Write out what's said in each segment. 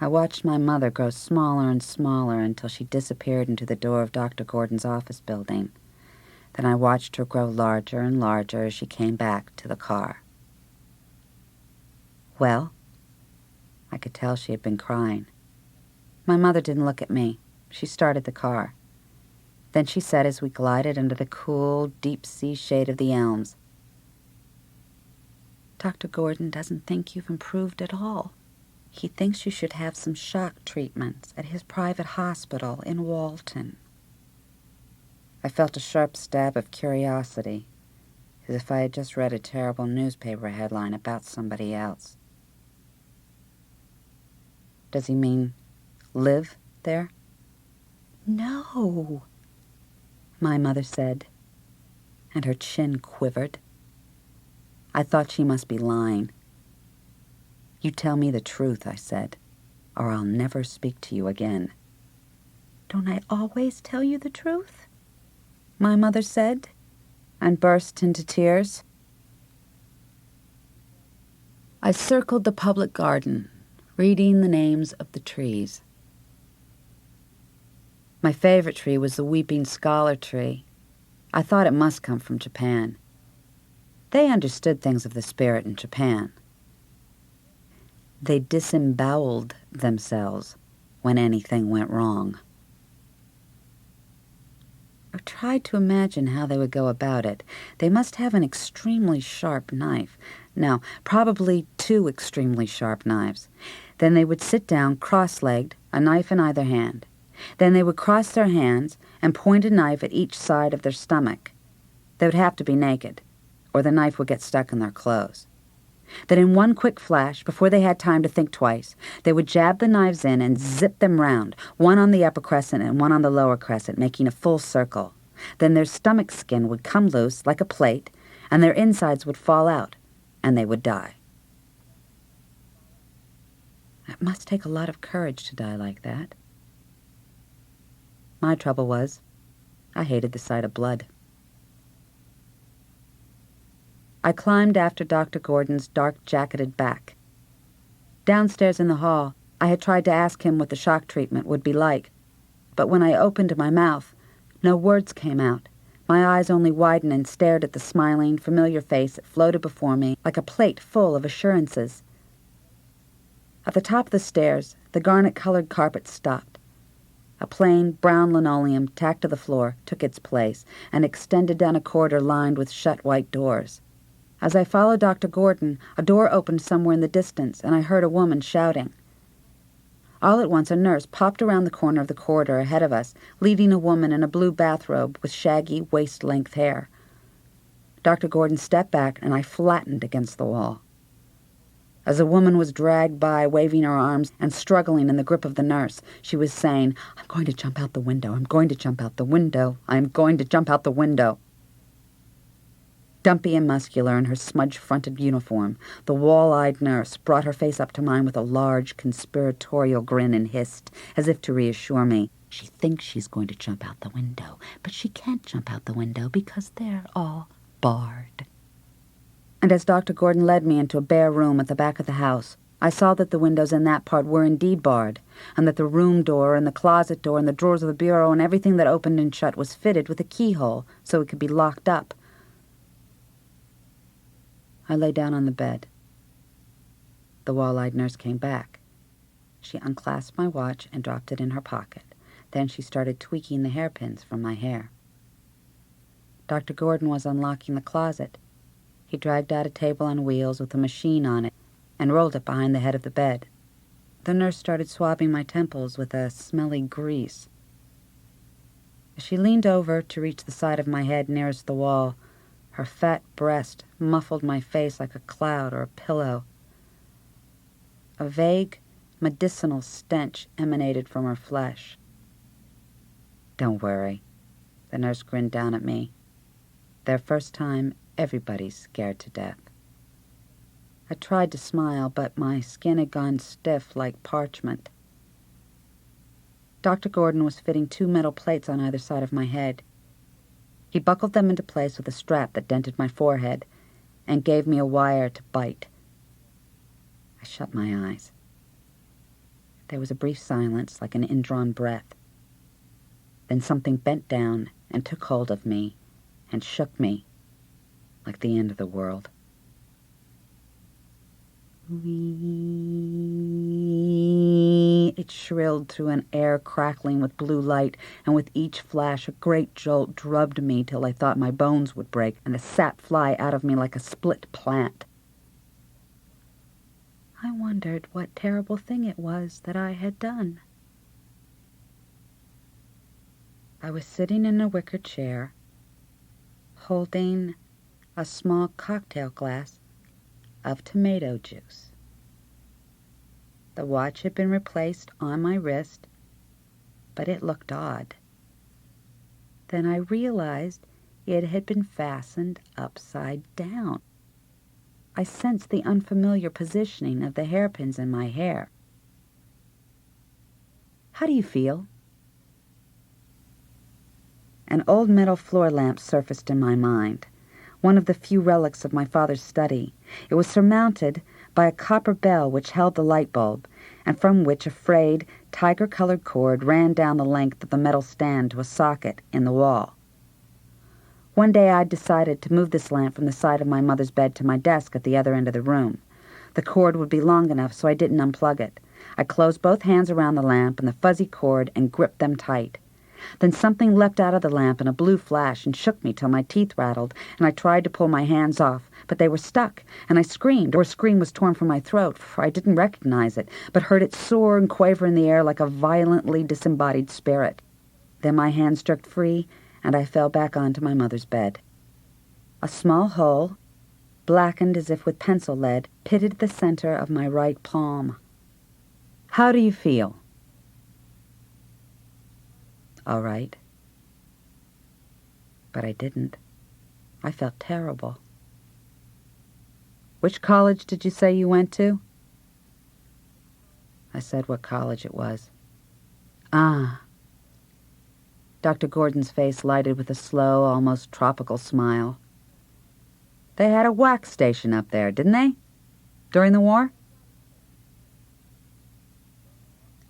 I watched my mother grow smaller and smaller until she disappeared into the door of Dr. Gordon's office building. Then I watched her grow larger and larger as she came back to the car. Well? I could tell she had been crying. My mother didn't look at me. She started the car. Then she said as we glided under the cool, deep-sea shade of the elms, "Dr. Gordon doesn't think you've improved at all. He thinks you should have some shock treatments at his private hospital in Walton." I felt a sharp stab of curiosity, as if I had just read a terrible newspaper headline about somebody else. "Does he mean live there?" "No," my mother said, and her chin quivered. I thought she must be lying. "You tell me the truth," I said, "or I'll never speak to you again." "Don't I always tell you the truth?" my mother said, and burst into tears. I circled the public garden, reading the names of the trees. My favorite tree was the weeping scholar tree. I thought it must come from Japan. They understood things of the spirit in Japan. They disemboweled themselves when anything went wrong. I tried to imagine how they would go about it. They must have an extremely sharp knife. No, probably 2 extremely sharp knives. Then they would sit down cross-legged, a knife in either hand. Then they would cross their hands and point a knife at each side of their stomach. They would have to be naked, or the knife would get stuck in their clothes. Then in one quick flash, before they had time to think twice, they would jab the knives in and zip them round, one on the upper crescent and one on the lower crescent, making a full circle. Then their stomach skin would come loose like a plate, and their insides would fall out, and they would die. It must take a lot of courage to die like that. My trouble was, I hated the sight of blood. I climbed after Dr. Gordon's dark-jacketed back. Downstairs in the hall, I had tried to ask him what the shock treatment would be like, but when I opened my mouth, no words came out. My eyes only widened and stared at the smiling, familiar face that floated before me like a plate full of assurances. At the top of the stairs, the garnet-colored carpet stopped. A plain, brown linoleum tacked to the floor took its place and extended down a corridor lined with shut white doors. As I followed Dr. Gordon, a door opened somewhere in the distance, and I heard a woman shouting. All at once, a nurse popped around the corner of the corridor ahead of us, leading a woman in a blue bathrobe with shaggy, waist-length hair. Dr. Gordon stepped back, and I flattened against the wall. As the woman was dragged by, waving her arms and struggling in the grip of the nurse, she was saying, "I'm going to jump out the window. I'm going to jump out the window. I'm going to jump out the window." Dumpy and muscular in her smudge-fronted uniform, the wall-eyed nurse brought her face up to mine with a large, conspiratorial grin and hissed, as if to reassure me, "She thinks she's going to jump out the window, but she can't jump out the window because they're all barred." And as Dr. Gordon led me into a bare room at the back of the house, I saw that the windows in that part were indeed barred, and that the room door and the closet door and the drawers of the bureau and everything that opened and shut was fitted with a keyhole so it could be locked up. I lay down on the bed. The wall-eyed nurse came back. She unclasped my watch and dropped it in her pocket. Then she started tweaking the hairpins from my hair. Dr. Gordon was unlocking the closet. He dragged out a table on wheels with a machine on it and rolled it behind the head of the bed. The nurse started swabbing my temples with a smelly grease. As she leaned over to reach the side of my head nearest the wall, her fat breast muffled my face like a cloud or a pillow. A vague, medicinal stench emanated from her flesh. "Don't worry," the nurse grinned down at me. "Their first time, everybody's scared to death." I tried to smile, but my skin had gone stiff like parchment. Dr. Gordon was fitting 2 metal plates on either side of my head. He buckled them into place with a strap that dented my forehead and gave me a wire to bite. I shut my eyes. There was a brief silence, like an indrawn breath. Then something bent down and took hold of me and shook me like the end of the world. It shrilled through an air crackling with blue light, and with each flash a great jolt drubbed me till I thought my bones would break and the sap fly out of me like a split plant. I wondered what terrible thing it was that I had done. I was sitting in a wicker chair, holding a small cocktail glass of tomato juice. The watch had been replaced on my wrist, but it looked odd. Then I realized it had been fastened upside down. I sensed the unfamiliar positioning of the hairpins in my hair. How do you feel? An old metal floor lamp surfaced in my mind, one of the few relics of my father's study. It was surmounted by a copper bell which held the light bulb, and from which a frayed, tiger-colored cord ran down the length of the metal stand to a socket in the wall. One day I decided to move this lamp from the side of my mother's bed to my desk at the other end of the room. The cord would be long enough so I didn't unplug it. I closed both hands around the lamp and the fuzzy cord and gripped them tight. Then something leapt out of the lamp in a blue flash and shook me till my teeth rattled, and I tried to pull my hands off, but they were stuck, and I screamed, or a scream was torn from my throat, for I didn't recognize it, but heard it soar and quaver in the air like a violently disembodied spirit. Then my hands jerked free, and I fell back onto my mother's bed. A small hole, blackened as if with pencil lead, pitted the center of my right palm. How do you feel? All right. But I didn't. I felt terrible. Which college did you say you went to? I said what college it was. Ah. Dr. Gordon's face lighted with a slow, almost tropical smile. They had a wax station up there, didn't they? During the war?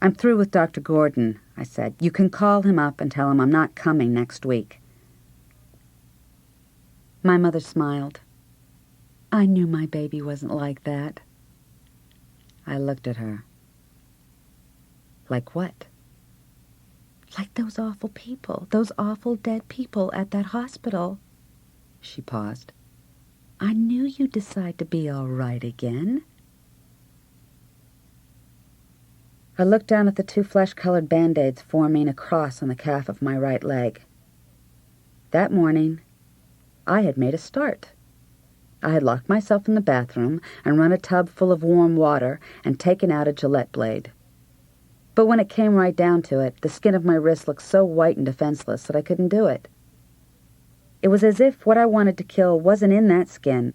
I'm through with Dr. Gordon, I said. You can call him up and tell him I'm not coming next week. My mother smiled. I knew my baby wasn't like that. I looked at her. Like what? Like those awful people, those awful dead people at that hospital. She paused. I knew you'd decide to be all right again. I looked down at the two flesh-colored Band-Aids forming a cross on the calf of my right leg. That morning, I had made a start. I had locked myself in the bathroom and run a tub full of warm water and taken out a Gillette blade. But when it came right down to it, the skin of my wrist looked so white and defenseless that I couldn't do it. It was as if what I wanted to kill wasn't in that skin,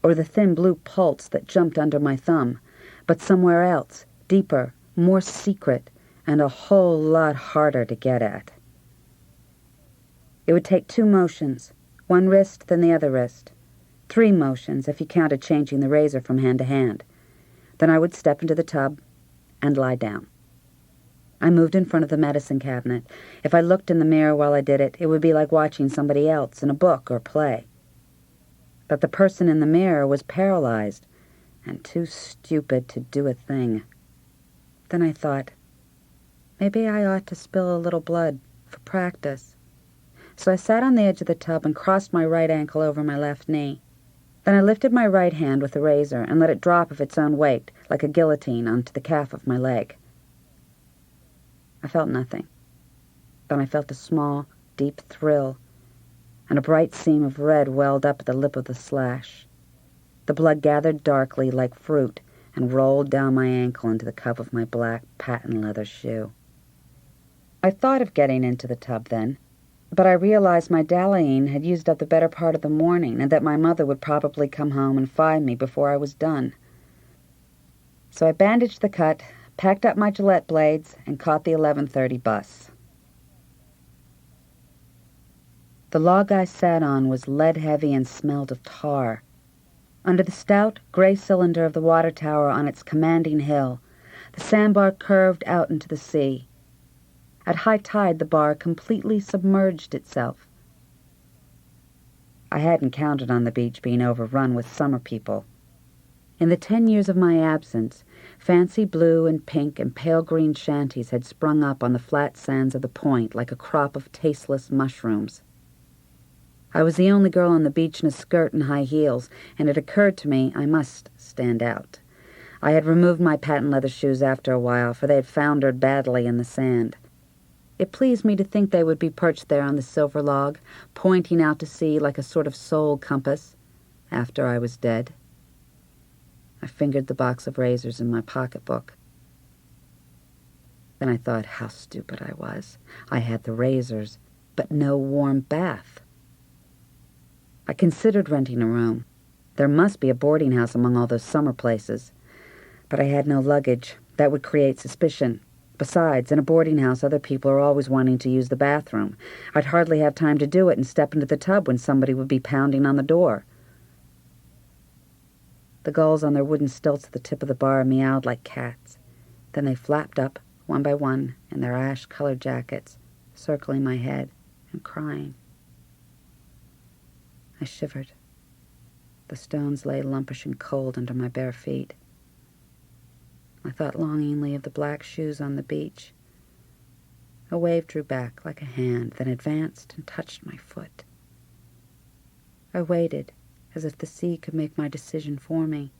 or the thin blue pulse that jumped under my thumb, but somewhere else, deeper, more secret, and a whole lot harder to get at. It would take 2 motions, one wrist, then the other wrist. 3 motions, if you counted changing the razor from hand to hand. Then I would step into the tub and lie down. I moved in front of the medicine cabinet. If I looked in the mirror while I did it, it would be like watching somebody else in a book or play. But the person in the mirror was paralyzed and too stupid to do a thing. Then I thought, maybe I ought to spill a little blood for practice. So I sat on the edge of the tub and crossed my right ankle over my left knee. Then I lifted my right hand with the razor and let it drop of its own weight, like a guillotine, onto the calf of my leg. I felt nothing. Then I felt a small, deep thrill, and a bright seam of red welled up at the lip of the slash. The blood gathered darkly like fruit and rolled down my ankle into the cup of my black patent leather shoe. I thought of getting into the tub then, but I realized my dallying had used up the better part of the morning and that my mother would probably come home and find me before I was done. So I bandaged the cut, packed up my Gillette blades, and caught the 11:30 bus. The log I sat on was lead-heavy and smelled of tar. Under the stout, gray cylinder of the water tower on its commanding hill, The sandbar curved out into the sea. At high tide, the bar completely submerged itself. I hadn't counted on the beach being overrun with summer people. In the 10 years of my absence, fancy blue and pink and pale green shanties had sprung up on the flat sands of the point like a crop of tasteless mushrooms. I was the only girl on the beach in a skirt and high heels, and it occurred to me I must stand out. I had removed my patent leather shoes after a while, for they had foundered badly in the sand. It pleased me to think they would be perched there on the silver log, pointing out to sea like a sort of soul compass, after I was dead. I fingered the box of razors in my pocketbook. Then I thought how stupid I was. I had the razors, but no warm bath. I considered renting a room. There must be a boarding house among all those summer places. But I had no luggage. That would create suspicion. Besides, in a boarding house, other people are always wanting to use the bathroom. I'd hardly have time to do it and step into the tub when somebody would be pounding on the door. The gulls on their wooden stilts at the tip of the bar meowed like cats. Then they flapped up, one by one, in their ash-colored jackets, circling my head and crying. I shivered. The stones lay lumpish and cold under my bare feet. I thought longingly of the black shoes on the beach. A wave drew back like a hand, then advanced and touched my foot. I waited, as if the sea could make my decision for me.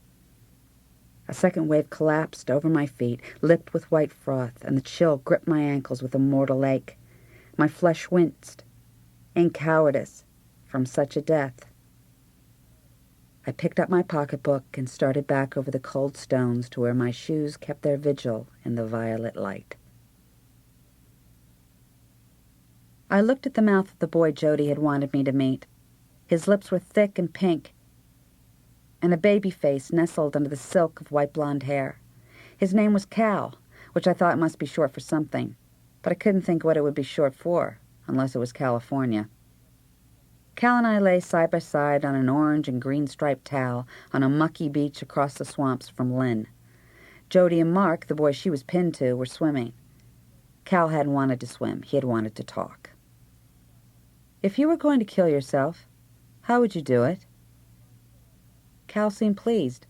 A second wave collapsed over my feet, lipped with white froth, and the chill gripped my ankles with a mortal ache. My flesh winced, in cowardice, from such a death. I picked up my pocketbook and started back over the cold stones to where my shoes kept their vigil in the violet light. I looked at the mouth of the boy Jody had wanted me to meet. His lips were thick and pink, and a baby face nestled under the silk of white blonde hair. His name was Cal, which I thought must be short for something, but I couldn't think what it would be short for, unless it was California. Cal and I lay side by side on an orange and green striped towel on a mucky beach across the swamps from Lynn. Jody and Mark, the boy she was pinned to, were swimming. Cal hadn't wanted to swim. He had wanted to talk. "If you were going to kill yourself, how would you do it?" Cal seemed pleased.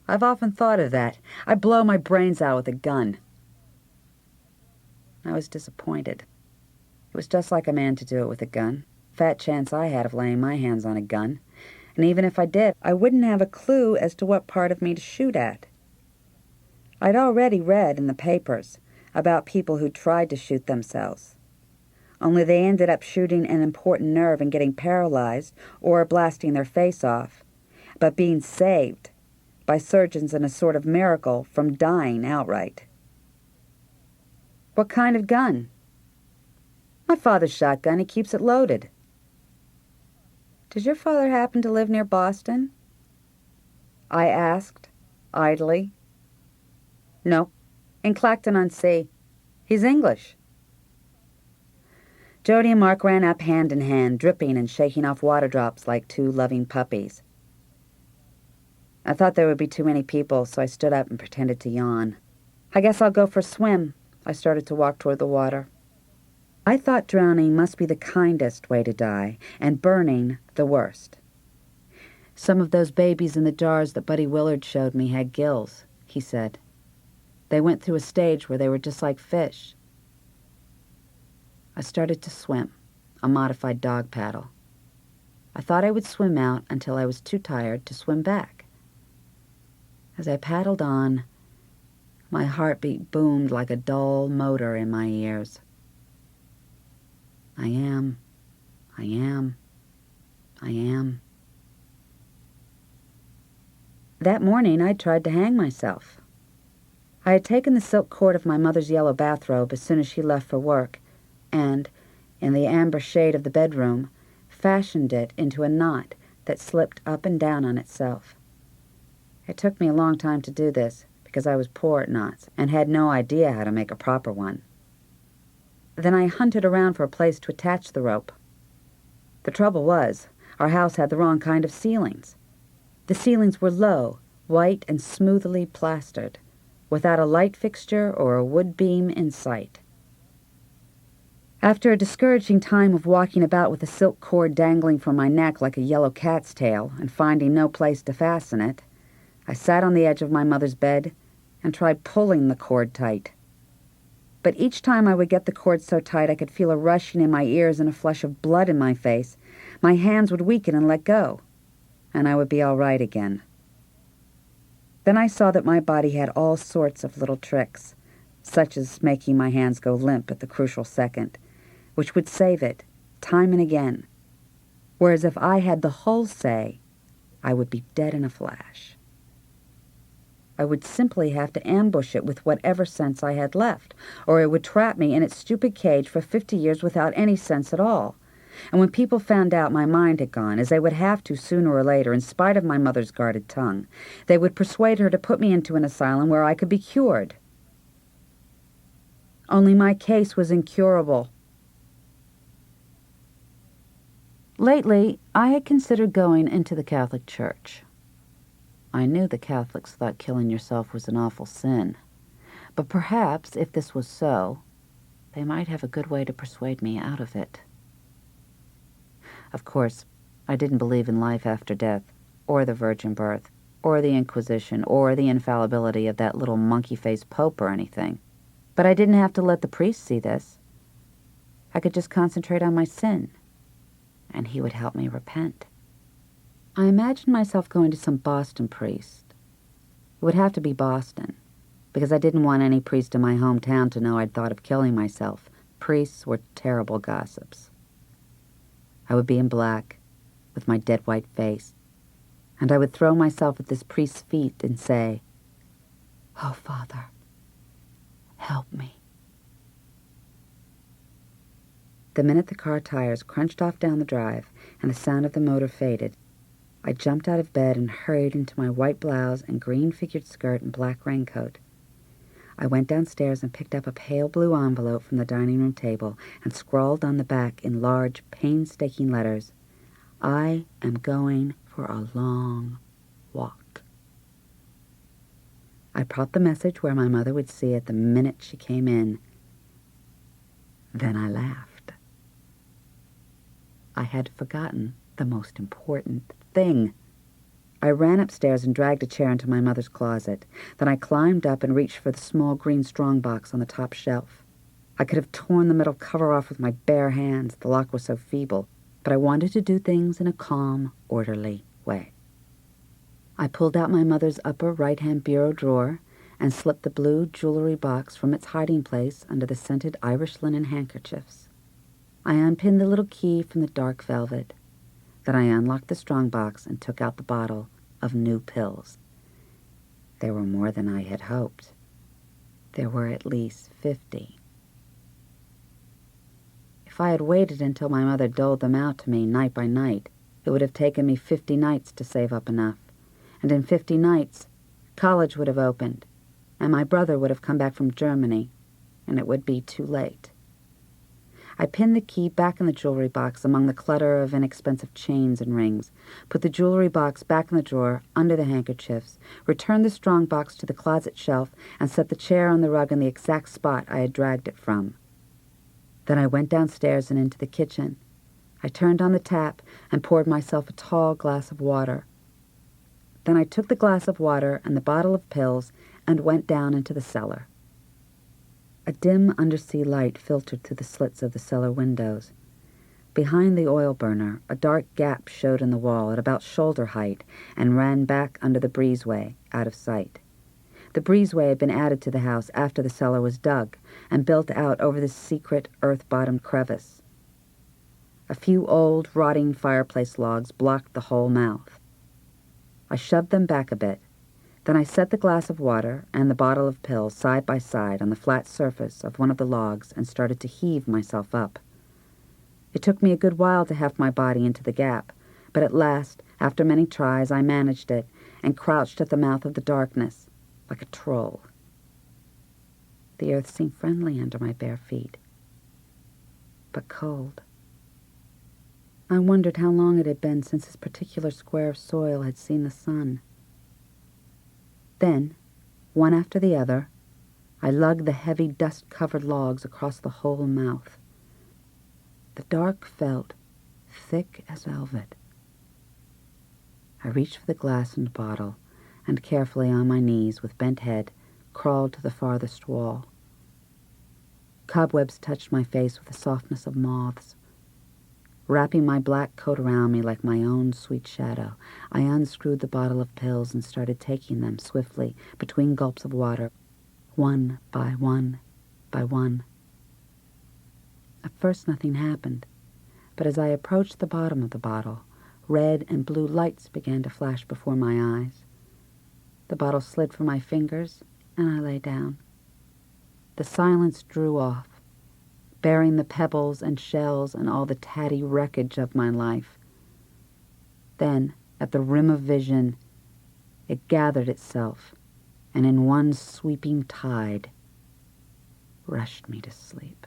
"I've often thought of that. I'd blow my brains out with a gun." I was disappointed. It was just like a man to do it with a gun. Fat chance I had of laying my hands on a gun. And even if I did, I wouldn't have a clue as to what part of me to shoot at. I'd already read in the papers about people who tried to shoot themselves. Only they ended up shooting an important nerve and getting paralyzed or blasting their face off, but being saved by surgeons in a sort of miracle from dying outright. "What kind of gun?" "My father's shotgun. He keeps it loaded." "Does your father happen to live near Boston?" I asked, idly. "No, in Clacton-on-Sea. He's English." Jody and Mark ran up hand in hand, dripping and shaking off water drops like two loving puppies. I thought there would be too many people, so I stood up and pretended to yawn. "I guess I'll go for a swim." I started to walk toward the water. I thought drowning must be the kindest way to die, and burning the worst. "Some of those babies in the jars that Buddy Willard showed me had gills," he said. "They went through a stage where they were just like fish." I started to swim, a modified dog paddle. I thought I would swim out until I was too tired to swim back. As I paddled on, my heartbeat boomed like a dull motor in my ears. I am. That morning, I tried to hang myself. I had taken the silk cord of my mother's yellow bathrobe as soon as she left for work, and, in the amber shade of the bedroom, fashioned it into a knot that slipped up and down on itself. It took me a long time to do this, because I was poor at knots and had no idea how to make a proper one. Then I hunted around for a place to attach the rope. The trouble was, our house had the wrong kind of ceilings. The ceilings were low, white and smoothly plastered, without a light fixture or a wood beam in sight. After a discouraging time of walking about with a silk cord dangling from my neck like a yellow cat's tail and finding no place to fasten it, I sat on the edge of my mother's bed and tried pulling the cord tight. But each time I would get the cord so tight I could feel a rushing in my ears and a flush of blood in my face, my hands would weaken and let go, and I would be all right again. Then I saw that my body had all sorts of little tricks, such as making my hands go limp at the crucial second, which would save it, time and again, whereas if I had the whole say, I would be dead in a flash. I would simply have to ambush it with whatever sense I had left, or it would trap me in its stupid cage for 50 years without any sense at all. And when people found out my mind had gone, as they would have to sooner or later, in spite of my mother's guarded tongue, they would persuade her to put me into an asylum where I could be cured. Only my case was incurable. Lately, I had considered going into the Catholic Church. I knew the Catholics thought killing yourself was an awful sin, but perhaps, if this was so, they might have a good way to persuade me out of it. Of course, I didn't believe in life after death, or the virgin birth, or the Inquisition, or the infallibility of that little monkey-faced pope or anything. But I didn't have to let the priest see this. I could just concentrate on my sin, and he would help me repent. I imagined myself going to some Boston priest. It would have to be Boston, because I didn't want any priest in my hometown to know I'd thought of killing myself. Priests were terrible gossips. I would be in black, with my dead white face, and I would throw myself at this priest's feet and say, "Oh, Father, help me." The minute the car tires crunched off down the drive and the sound of the motor faded, I jumped out of bed and hurried into my white blouse and green-figured skirt and black raincoat. I went downstairs and picked up a pale blue envelope from the dining room table and scrawled on the back in large, painstaking letters, "I am going for a long walk." I propped the message where my mother would see it the minute she came in. Then I laughed. I had forgotten the most important thing. I ran upstairs and dragged a chair into my mother's closet. Then I climbed up and reached for the small green strongbox on the top shelf. I could have torn the metal cover off with my bare hands, the lock was so feeble, but I wanted to do things in a calm, orderly way. I pulled out my mother's upper right-hand bureau drawer and slipped the blue jewelry box from its hiding place under the scented Irish linen handkerchiefs. I unpinned the little key from the dark velvet. Then I unlocked the strongbox and took out the bottle of new pills. There were more than I had hoped. There were at least 50. If I had waited until my mother doled them out to me night by night, it would have taken me 50 nights to save up enough. And in 50 nights, college would have opened, and my brother would have come back from Germany, and it would be too late. I pinned the key back in the jewelry box among the clutter of inexpensive chains and rings, put the jewelry box back in the drawer under the handkerchiefs, returned the strongbox to the closet shelf, and set the chair on the rug in the exact spot I had dragged it from. Then I went downstairs and into the kitchen. I turned on the tap and poured myself a tall glass of water. Then I took the glass of water and the bottle of pills and went down into the cellar. A dim undersea light filtered through the slits of the cellar windows. Behind the oil burner, a dark gap showed in the wall at about shoulder height and ran back under the breezeway, out of sight. The breezeway had been added to the house after the cellar was dug and built out over this secret earth-bottomed crevice. A few old, rotting fireplace logs blocked the whole mouth. I shoved them back a bit. Then I set the glass of water and the bottle of pills side by side on the flat surface of one of the logs and started to heave myself up. It took me a good while to heft my body into the gap, but at last, after many tries, I managed it and crouched at the mouth of the darkness, like a troll. The earth seemed friendly under my bare feet, but cold. I wondered how long it had been since this particular square of soil had seen the sun. Then, One after the other, I lugged the heavy, dust-covered logs across the whole mouth. The dark felt thick as velvet. I reached for the glass and bottle, and carefully on my knees, with bent head, crawled to the farthest wall. Cobwebs touched my face with the softness of moths. Wrapping my black coat around me like my own sweet shadow, I unscrewed the bottle of pills and started taking them swiftly between gulps of water, one by one by one. At first nothing happened, but as I approached the bottom of the bottle, red and blue lights began to flash before my eyes. The bottle slid from my fingers, and I lay down. The silence drew off, bearing the pebbles and shells and all the tatty wreckage of my life. Then, at the rim of vision, it gathered itself, and in one sweeping tide, rushed me to sleep.